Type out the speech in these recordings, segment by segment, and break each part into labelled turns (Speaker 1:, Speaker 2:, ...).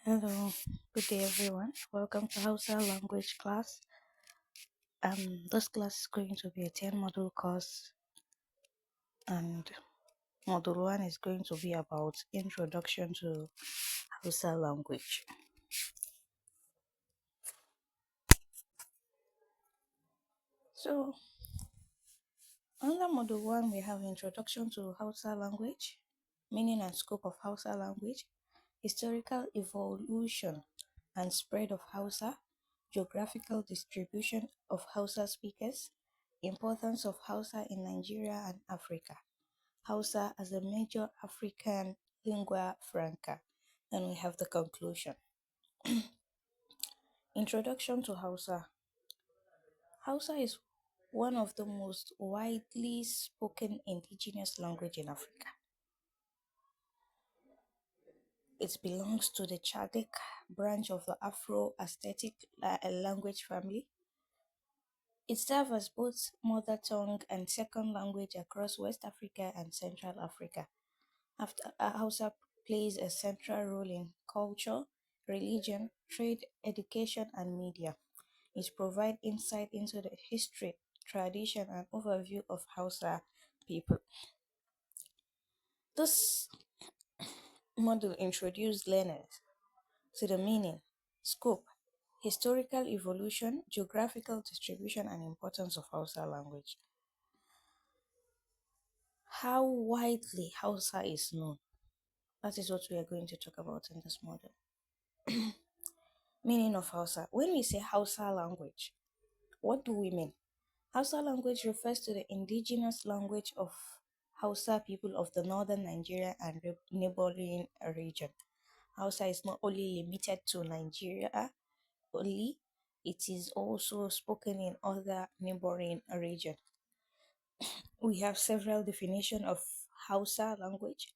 Speaker 1: Hello, good day everyone. Welcome to Hausa language class. This class is going to be a 10 module course, and module 1 is going to be about introduction to Hausa language. So, under module 1, we have introduction to Hausa language, meaning and scope of Hausa language, historical evolution and spread of Hausa, geographical distribution of Hausa speakers, importance of Hausa in Nigeria and Africa, Hausa as a major African lingua franca. Then we have the conclusion. Introduction to Hausa. Hausa is one of the most widely spoken indigenous language in Africa. It belongs to the Chadic branch of the Afro-Asiatic language family. It serves as both mother tongue and second language across West Africa and Central Africa. Hausa plays a central role in culture, religion, trade, education, and media. It provides insight into the history, tradition, and overview of Hausa people. This module introduced learners to the meaning, scope, historical evolution, geographical distribution, and importance of Hausa language. How widely Hausa is known. That is what we are going to talk about in this module. Meaning of Hausa. When we say Hausa language, what do we mean? Hausa language refers to the indigenous language of Hausa people of the northern Nigeria and neighboring region. Hausa is not only limited to Nigeria only, it is also spoken in other neighboring regions. We have several definitions of Hausa language.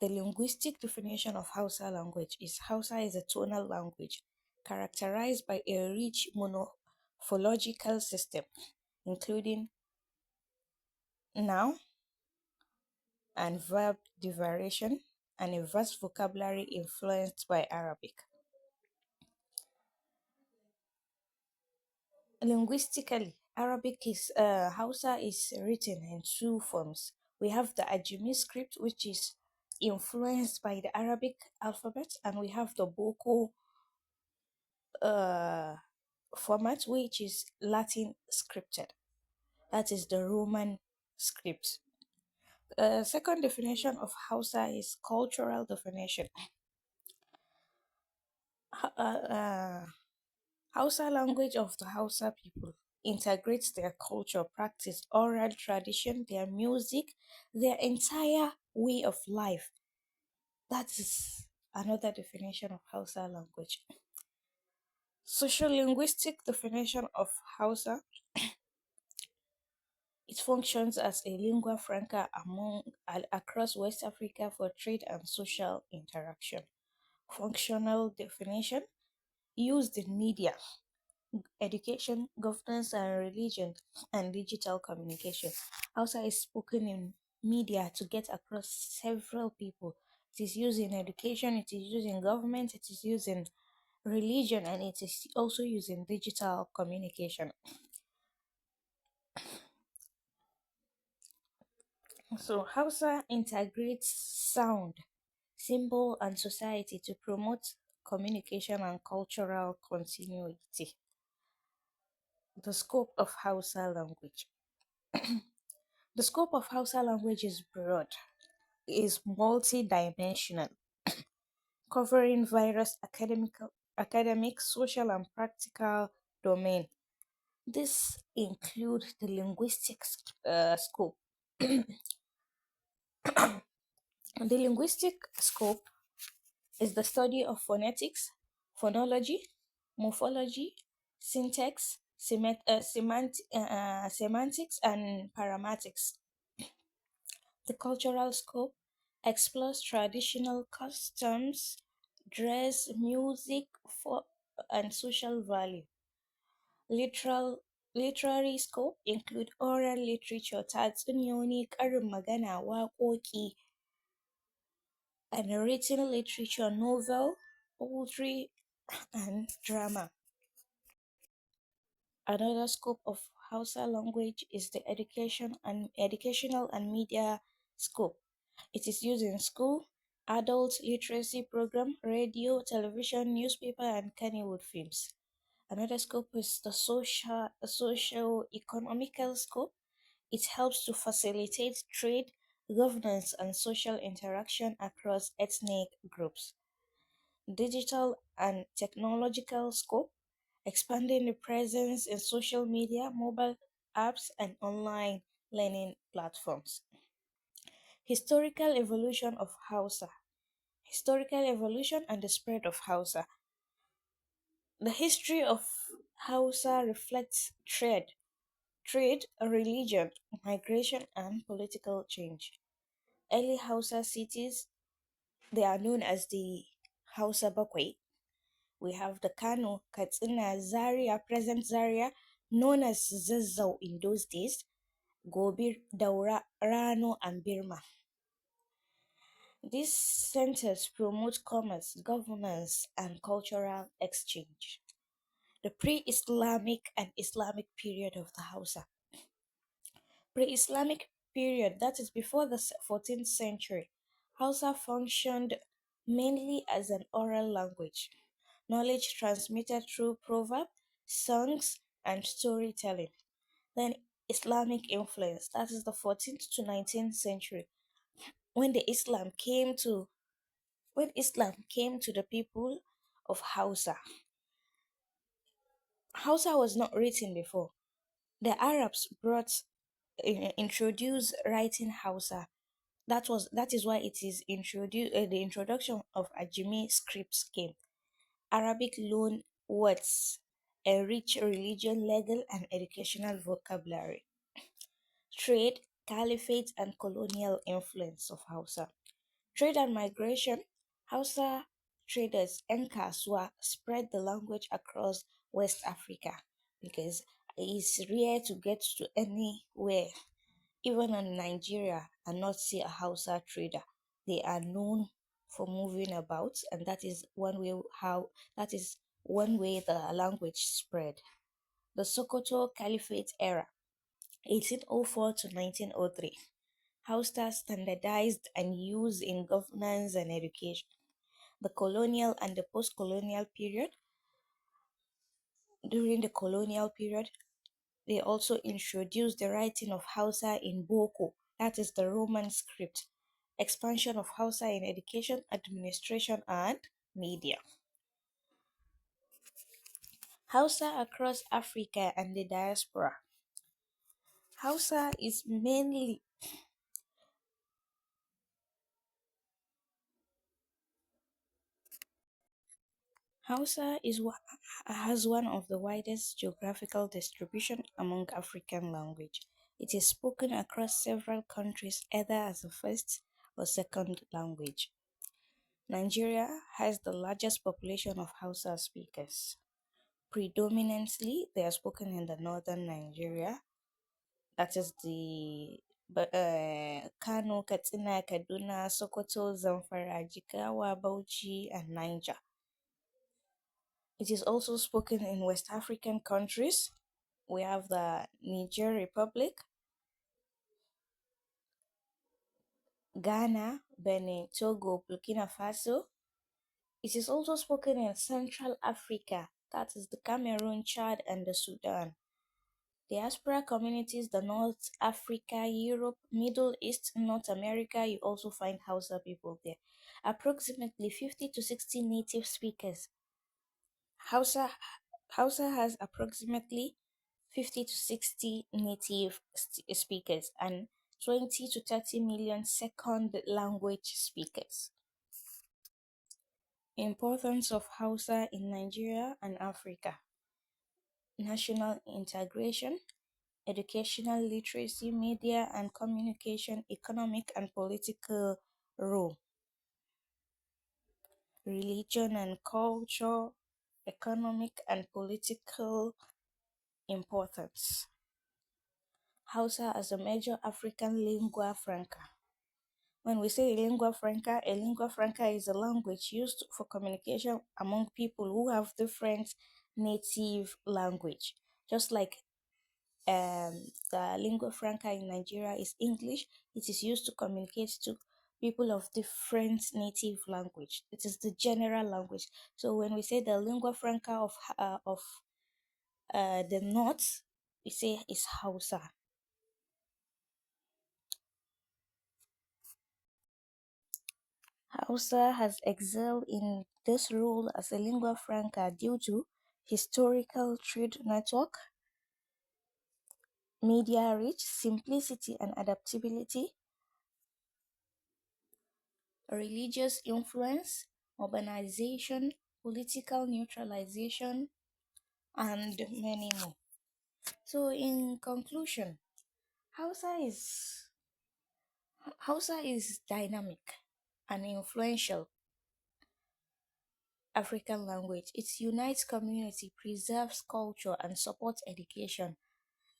Speaker 1: The linguistic definition of Hausa language is Hausa is a tonal language characterized by a rich morphological system, including noun and verb derivation, and a vast vocabulary influenced by Arabic. Linguistically, Hausa is written in two forms. We have the Ajami script, which is influenced by the Arabic alphabet, and we have the Boko format, which is Latin scripted. That is the Roman script. The second definition of Hausa is cultural definition. Hausa language of the Hausa people integrates their culture, practice, oral tradition, their music, their entire way of life. That is another definition of Hausa language. Social linguistic definition of Hausa. It functions as a lingua franca across West Africa for trade and social interaction. Functional definition used in media, education, governance and religion, and digital communication. Hausa is spoken in media to get across several people. It is used in education, it is used in government, it is used in religion, and it is also used in digital communication. So Hausa integrates sound, symbol, and society to promote communication and cultural continuity. The scope of Hausa language. The scope of Hausa language is broad, is multidimensional, covering various academic, social, and practical domain. This includes the linguistic scope. The linguistic scope is the study of phonetics, phonology, morphology, syntax, semantics, and paramatics. The cultural scope explores traditional customs, dress, music, and social value. Literary scope include oral literature, tatsuniyoyi, karin magana, waƙoƙi, and written literature, novel, poetry, and drama. Another scope of Hausa language is the educational and media scope. It is used in school, adult literacy program, radio, television, newspaper, and Kannywood films. Another scope is the socio-economical scope. It helps to facilitate trade, governance, and social interaction across ethnic groups. Digital and technological scope, expanding the presence in social media, mobile apps, and online learning platforms. Historical evolution of Hausa. Historical evolution and the spread of Hausa. The history of Hausa reflects trade, religion, migration, and political change. Early Hausa cities, they are known as the Hausa Bakwai. We have the Kano, Katsina, Zaria, present Zaria, known as Zazzau in those days, Gobir, Daura, Rano, and Birma. These centers promote commerce, governance, and cultural exchange. The pre-Islamic and Islamic period of the Hausa. Pre-Islamic period, that is before the 14th century, Hausa functioned mainly as an oral language, knowledge transmitted through proverb, songs, and storytelling. Then Islamic influence, that is the 14th to 19th century, when the Islam came to when Islam came to the people of Hausa. Hausa was not written before. The Arabs introduced writing Hausa. That is why it is introduced. The introduction of Ajami scripts came. Arabic loan words enrich religion, legal, and educational vocabulary. Trade, caliphate, and colonial influence of Hausa. Trade and migration. Hausa traders and Kaswa spread the language across West Africa because it's rare to get to anywhere, even in Nigeria, and not see a Hausa trader. They are known for moving about, and that is one way the language spread. The Sokoto Caliphate era, 1804 to 1903. Hausa standardized and used in governance and education. The colonial and the post-colonial period. During the colonial period, they also introduced the writing of Hausa in Boko, that is the Roman script, expansion of Hausa in education, administration, and media. Hausa across Africa and the diaspora. Hausa is mainly Hausa has one of the widest geographical distribution among African language. It is spoken across several countries either as a first or second language. Nigeria has the largest population of Hausa speakers. Predominantly, they are spoken in the northern Nigeria, that is Kano, Katsina, Kaduna, Sokoto, Zamfara, Jigawa, Bauchi, and Niger. It is also spoken in West African countries. We have the Niger Republic, Ghana, Benin, Togo, Burkina Faso. It is also spoken in Central Africa, that is the Cameroon, Chad, and the Sudan. Diaspora communities, the North Africa, Europe, Middle East, North America, you also find Hausa people there. Approximately 50 to 60 native speakers. Hausa, Hausa has approximately 50 to 60 native speakers and 20 to 30 million second language speakers. Importance of Hausa in Nigeria and Africa. National integration, educational literacy, media and communication, economic and political role, religion and culture, economic and political importance. Hausa as a major African lingua franca. When we say a lingua franca is a language used for communication among people who have different native language. Just like the lingua franca in Nigeria is English, it is used to communicate to people of different native language. It is the general language. So when we say the lingua franca of the north, we say is Hausa. Hausa has excelled in this role as a lingua franca due to historical trade network, media reach, simplicity and adaptability, religious influence, urbanization, political neutralization, and many more. So, in conclusion, Hausa is Hausa is dynamic and influential African language. It unites community, preserves culture, and supports education,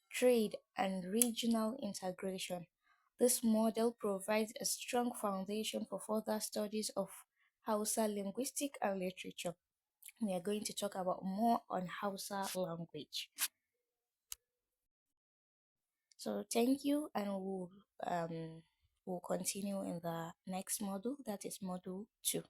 Speaker 1: trade, and regional integration. This model provides a strong foundation for further studies of Hausa linguistic and literature. We are going to talk about more on Hausa language. So thank you, and we'll continue in the next module, that is module 2.